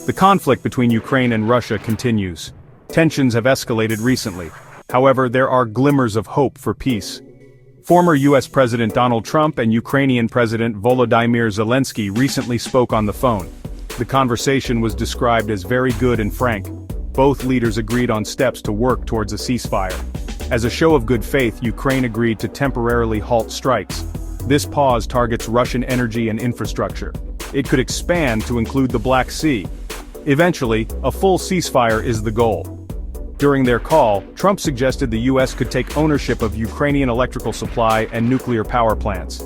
The conflict between Ukraine and Russia continues. Tensions have escalated recently. However, there are glimmers of hope for peace. Former US President Donald Trump and Ukrainian President Volodymyr Zelensky recently spoke on the phone. The conversation was described as very good and frank. Both leaders agreed on steps to work towards a ceasefire. As a show of good faith, Ukraine agreed to temporarily halt strikes. This pause targets Russian energy and infrastructure. It could expand to include the Black Sea. Eventually, a full ceasefire is the goal. During their call, Trump suggested the US could take ownership of Ukrainian electrical supply and nuclear power plants.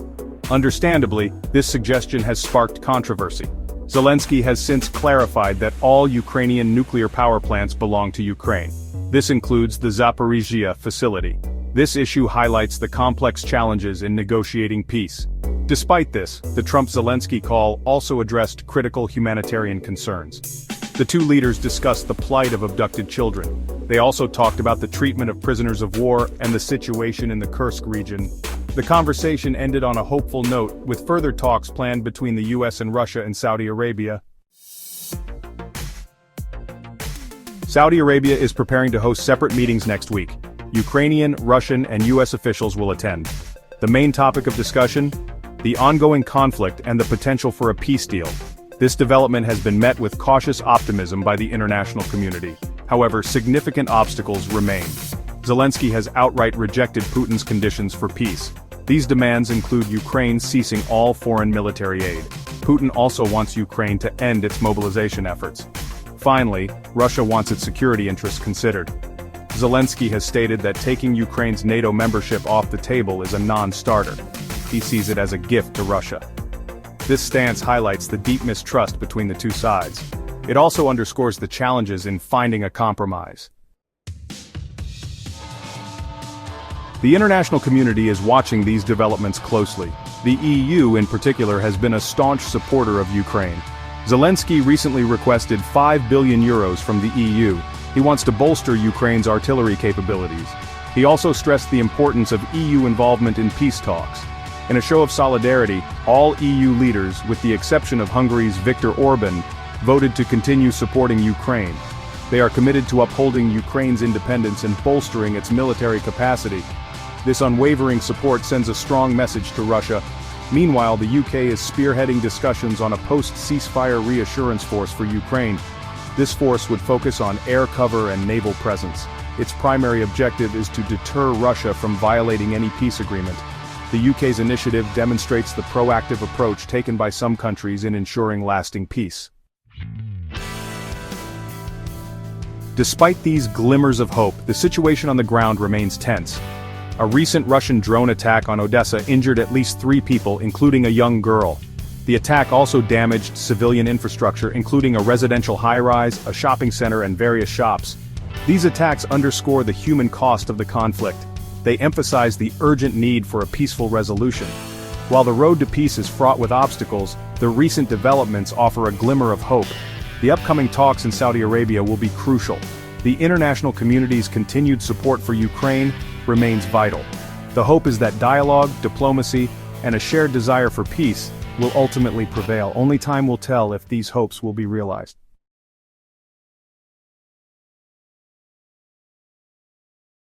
Understandably, this suggestion has sparked controversy. Zelensky has since clarified that all Ukrainian nuclear power plants belong to Ukraine. This includes the Zaporizhzhia facility. This issue highlights the complex challenges in negotiating peace. Despite this, the Trump-Zelensky call also addressed critical humanitarian concerns. The two leaders discussed the plight of abducted children. They also talked about the treatment of prisoners of war and the situation in the Kursk region. The conversation ended on a hopeful note, with further talks planned between the US and Russia and Saudi Arabia. Saudi Arabia is preparing to host separate meetings next week. Ukrainian, Russian, and US officials will attend. The main topic of discussion? The ongoing conflict and the potential for a peace deal. This development has been met with cautious optimism by the international community. However, significant obstacles remain. Zelensky has outright rejected Putin's conditions for peace. These demands include Ukraine ceasing all foreign military aid. Putin also wants Ukraine to end its mobilization efforts. Finally, Russia wants its security interests considered. Zelensky has stated that taking Ukraine's NATO membership off the table is a non-starter. He sees it as a gift to Russia. This stance highlights the deep mistrust between the two sides. It also underscores the challenges in finding a compromise. The international community is watching these developments closely. The EU in particular has been a staunch supporter of Ukraine. Zelensky recently requested €5 billion from the EU. He wants to bolster Ukraine's artillery capabilities. He also stressed the importance of EU involvement in peace talks. In a show of solidarity, all EU leaders, with the exception of Hungary's Viktor Orban, voted to continue supporting Ukraine. They are committed to upholding Ukraine's independence and bolstering its military capacity. This unwavering support sends a strong message to Russia. Meanwhile, the UK is spearheading discussions on a post-ceasefire reassurance force for Ukraine. This force would focus on air cover and naval presence. Its primary objective is to deter Russia from violating any peace agreement. The UK's initiative demonstrates the proactive approach taken by some countries in ensuring lasting peace. Despite these glimmers of hope, the situation on the ground remains tense. A recent Russian drone attack on Odessa injured at least 3 people, including a young girl. The attack also damaged civilian infrastructure, including a residential high-rise, a shopping center, and various shops. These attacks underscore the human cost of the conflict. They emphasize the urgent need for a peaceful resolution. While the road to peace is fraught with obstacles, the recent developments offer a glimmer of hope. The upcoming talks in Saudi Arabia will be crucial. The international community's continued support for Ukraine remains vital. The hope is that dialogue, diplomacy, and a shared desire for peace will ultimately prevail. Only time will tell if these hopes will be realized.